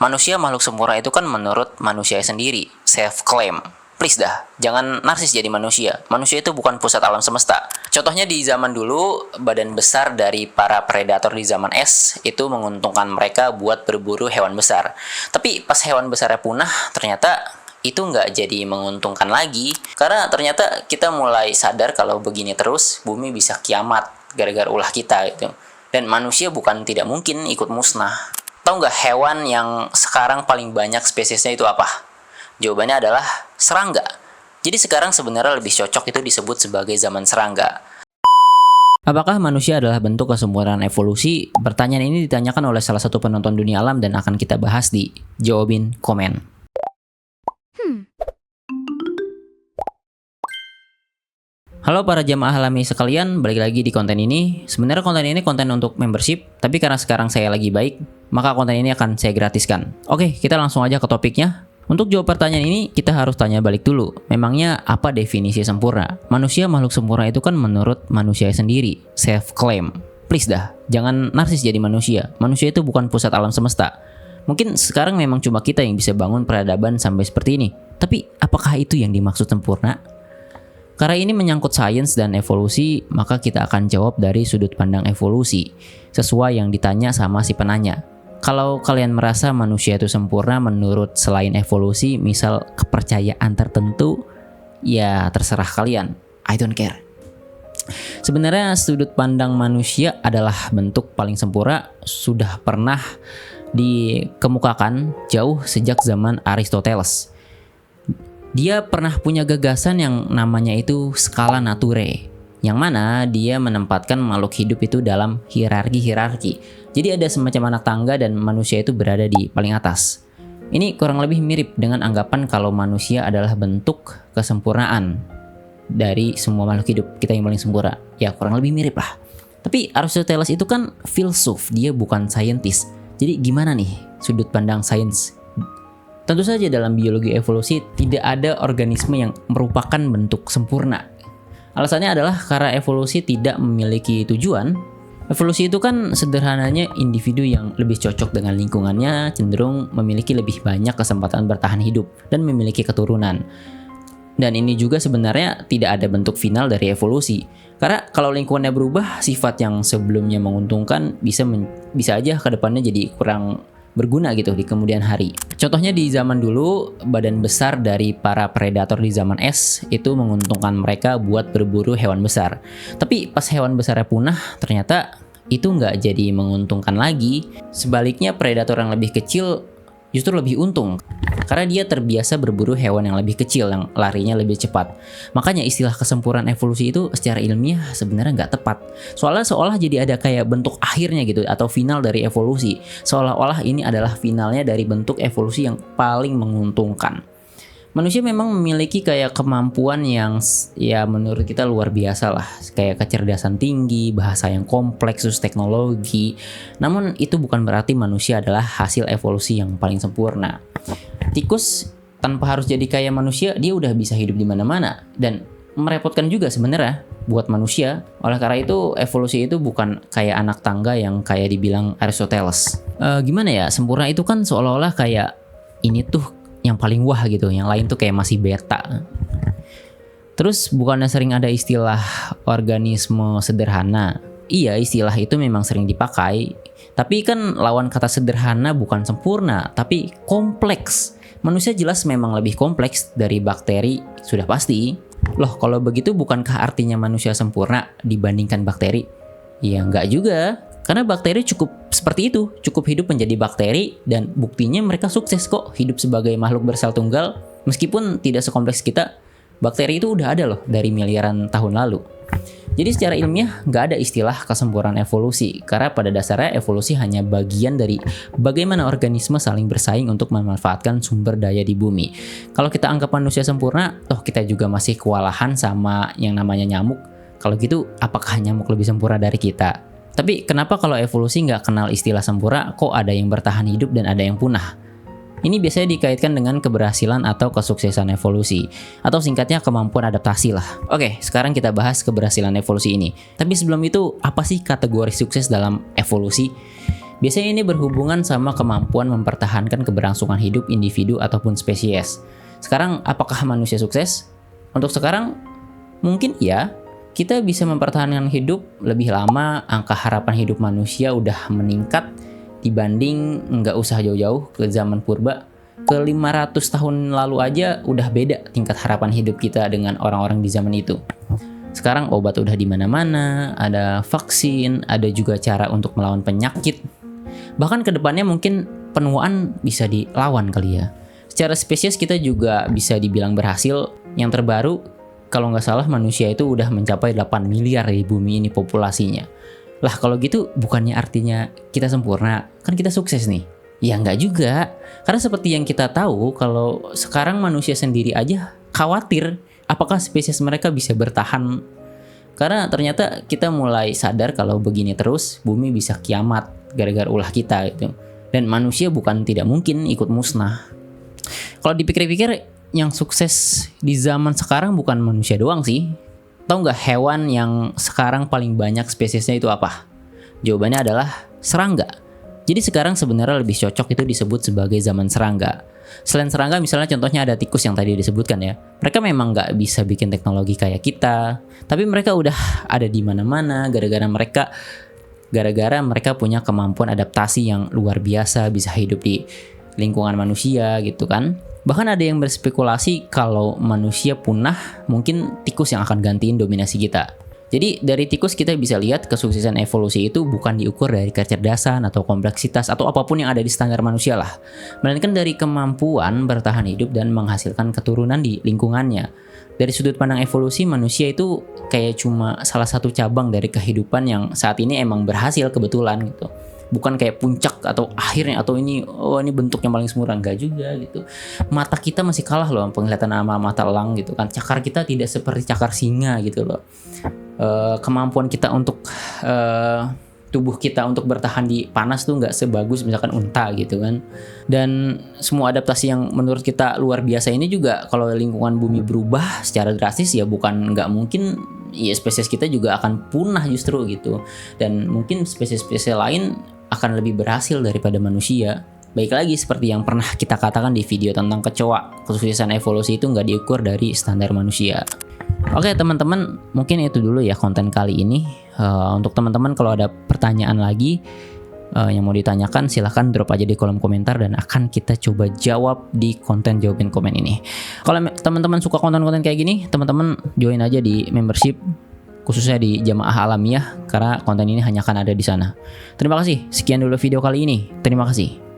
Manusia makhluk sempurna itu kan menurut manusia sendiri, self-claim. Please dah, jangan narsis jadi manusia. Manusia itu bukan pusat alam semesta. Contohnya di zaman dulu, badan besar dari para predator di zaman es itu menguntungkan mereka buat berburu hewan besar. Tapi pas hewan besarnya punah, ternyata itu nggak jadi menguntungkan lagi. Karena ternyata kita mulai sadar kalau begini terus, bumi bisa kiamat gara-gara ulah kita gitu. Dan manusia bukan tidak mungkin ikut musnah. Tahu nggak hewan yang sekarang paling banyak spesiesnya itu apa? Jawabannya adalah serangga. Jadi sekarang sebenarnya lebih cocok itu disebut sebagai zaman serangga. Apakah manusia adalah bentuk kesempurnaan evolusi? Pertanyaan ini ditanyakan oleh salah satu penonton dunia alam dan akan kita bahas di Jawabin Komen. Halo para jamaah alami sekalian, balik lagi di konten ini. Sebenarnya konten ini konten untuk membership, tapi karena sekarang saya lagi baik, maka konten ini akan saya gratiskan. Oke, kita langsung aja ke topiknya. Untuk jawab pertanyaan ini, kita harus tanya balik dulu. Memangnya apa definisi sempurna? Manusia makhluk sempurna itu kan menurut manusia sendiri, self-claim. Please dah, jangan narsis jadi manusia. Manusia itu bukan pusat alam semesta. Mungkin sekarang memang cuma kita yang bisa bangun peradaban sampai seperti ini. Tapi apakah itu yang dimaksud sempurna? Karena ini menyangkut sains dan evolusi, maka kita akan jawab dari sudut pandang evolusi, sesuai yang ditanya sama si penanya. Kalau kalian merasa manusia itu sempurna menurut selain evolusi, misal kepercayaan tertentu, ya terserah kalian. I don't care. Sebenarnya sudut pandang manusia adalah bentuk paling sempurna sudah pernah dikemukakan jauh sejak zaman Aristoteles. Dia pernah punya gagasan yang namanya itu skala naturae, yang mana dia menempatkan makhluk hidup itu dalam hierarki. Jadi ada semacam anak tangga dan manusia itu berada di paling atas. Ini kurang lebih mirip dengan anggapan kalau manusia adalah bentuk kesempurnaan dari semua makhluk hidup, kita yang paling sempurna. Ya kurang lebih mirip lah. Tapi Aristoteles itu kan filsuf, dia bukan saintis. Jadi gimana nih sudut pandang sains? Tentu saja dalam biologi evolusi tidak ada organisme yang merupakan bentuk sempurna. Alasannya adalah karena evolusi tidak memiliki tujuan. Evolusi itu kan sederhananya individu yang lebih cocok dengan lingkungannya cenderung memiliki lebih banyak kesempatan bertahan hidup dan memiliki keturunan. Dan ini juga sebenarnya tidak ada bentuk final dari evolusi. Karena kalau lingkungannya berubah, sifat yang sebelumnya menguntungkan bisa aja ke depannya jadi kurang berguna gitu di kemudian hari. Contohnya di zaman dulu, badan besar dari para predator di zaman es itu menguntungkan mereka buat berburu hewan besar. Tapi pas hewan besarnya punah, ternyata itu nggak jadi menguntungkan lagi. Sebaliknya predator yang lebih kecil justru lebih untung karena dia terbiasa berburu hewan yang lebih kecil yang larinya lebih cepat. Makanya istilah kesempurnaan evolusi itu secara ilmiah sebenarnya nggak tepat. Soalnya seolah jadi ada kayak bentuk akhirnya gitu atau final dari evolusi. Seolah-olah ini adalah finalnya dari bentuk evolusi yang paling menguntungkan. Manusia memang memiliki kayak kemampuan yang ya menurut kita luar biasa lah. Kayak kecerdasan tinggi, bahasa yang kompleks, terus teknologi. Namun itu bukan berarti manusia adalah hasil evolusi yang paling sempurna. Tikus tanpa harus jadi kayak manusia, dia udah bisa hidup di mana-mana. Dan merepotkan juga sebenarnya buat manusia. Oleh karena itu evolusi itu bukan kayak anak tangga yang kayak dibilang Aristoteles. Gimana ya, sempurna itu kan seolah-olah kayak ini tuh yang paling wah gitu, yang lain tuh kayak masih beta. Terus bukannya sering ada istilah organisme sederhana? Iya, istilah itu memang sering dipakai. Tapi kan lawan kata sederhana bukan sempurna, tapi kompleks. Manusia jelas memang lebih kompleks dari bakteri, sudah pasti. Loh, kalau begitu bukankah artinya manusia sempurna dibandingkan bakteri? Ya enggak juga. Karena bakteri cukup seperti itu, cukup hidup menjadi bakteri dan buktinya mereka sukses kok hidup sebagai makhluk bersel tunggal. Meskipun tidak sekompleks kita, bakteri itu udah ada loh dari miliaran tahun lalu. Jadi secara ilmiah nggak ada istilah kesempurnaan evolusi, karena pada dasarnya evolusi hanya bagian dari bagaimana organisme saling bersaing untuk memanfaatkan sumber daya di bumi. Kalau kita anggap manusia sempurna, toh kita juga masih kewalahan sama yang namanya nyamuk. Kalau gitu, apakah nyamuk lebih sempurna dari kita? Tapi kenapa kalau evolusi nggak kenal istilah sempurna, kok ada yang bertahan hidup dan ada yang punah? Ini biasanya dikaitkan dengan keberhasilan atau kesuksesan evolusi, atau singkatnya kemampuan adaptasi lah. Oke, sekarang kita bahas keberhasilan evolusi ini. Tapi sebelum itu, apa sih kategori sukses dalam evolusi? Biasanya ini berhubungan sama kemampuan mempertahankan keberlangsungan hidup individu ataupun spesies. Sekarang, apakah manusia sukses? Untuk sekarang, mungkin ya. Kita bisa mempertahankan hidup lebih lama, angka harapan hidup manusia udah meningkat dibanding nggak usah jauh-jauh ke zaman purba. Ke 500 tahun lalu aja udah beda tingkat harapan hidup kita dengan orang-orang di zaman itu. Sekarang obat udah di mana-mana, ada vaksin, ada juga cara untuk melawan penyakit. Bahkan kedepannya mungkin penuaan bisa dilawan kali ya. Secara spesies kita juga bisa dibilang berhasil. Yang terbaru, kalau nggak salah manusia itu udah mencapai 8 miliar di bumi ini populasinya. Lah kalau gitu bukannya artinya kita sempurna? Kan kita sukses nih. Ya nggak juga. Karena seperti yang kita tahu, kalau sekarang manusia sendiri aja khawatir apakah spesies mereka bisa bertahan. Karena ternyata kita mulai sadar kalau begini terus bumi bisa kiamat gara-gara ulah kita gitu. Dan manusia bukan tidak mungkin ikut musnah. Kalau dipikir-pikir, yang sukses di zaman sekarang bukan manusia doang sih. Tahu nggak hewan yang sekarang paling banyak spesiesnya itu apa? Jawabannya adalah serangga. Jadi sekarang sebenarnya lebih cocok itu disebut sebagai zaman serangga. Selain serangga, misalnya contohnya ada tikus yang tadi disebutkan ya. Mereka memang nggak bisa bikin teknologi kayak kita, tapi mereka udah ada di mana-mana gara-gara mereka punya kemampuan adaptasi yang luar biasa, bisa hidup di lingkungan manusia gitu kan. Bahkan ada yang berspekulasi kalau manusia punah, mungkin tikus yang akan gantiin dominasi kita. Jadi dari tikus kita bisa lihat kesuksesan evolusi itu bukan diukur dari kecerdasan atau kompleksitas atau apapun yang ada di standar manusia lah. Melainkan dari kemampuan bertahan hidup dan menghasilkan keturunan di lingkungannya. Dari sudut pandang evolusi, manusia itu kayak cuma salah satu cabang dari kehidupan yang saat ini emang berhasil kebetulan gitu. Bukan kayak puncak atau akhirnya atau ini bentuk yang paling sempurna, enggak juga gitu. Mata kita masih kalah loh penglihatan sama mata elang gitu kan. Cakar kita tidak seperti cakar singa gitu loh. Kemampuan kita untuk tubuh kita untuk bertahan di panas tuh nggak sebagus misalkan unta gitu kan. Dan semua adaptasi yang menurut kita luar biasa ini juga kalau lingkungan bumi berubah secara drastis ya bukan nggak mungkin ya spesies kita juga akan punah justru gitu. Dan mungkin spesies-spesies lain akan lebih berhasil daripada manusia. Baik lagi seperti yang pernah kita katakan di video tentang kecoa, kesuksesan evolusi itu nggak diukur dari standar manusia. Oke teman-teman, mungkin itu dulu ya konten kali ini. Untuk teman-teman kalau ada pertanyaan lagi yang mau ditanyakan, silahkan drop aja di kolom komentar dan akan kita coba jawab di konten jawabin komen ini. Kalau teman-teman suka konten-konten kayak gini, teman-teman join aja di membership, khususnya di Jamaah Alamiah, karena konten ini hanya akan ada di sana. Terima kasih, sekian dulu video kali ini. Terima kasih.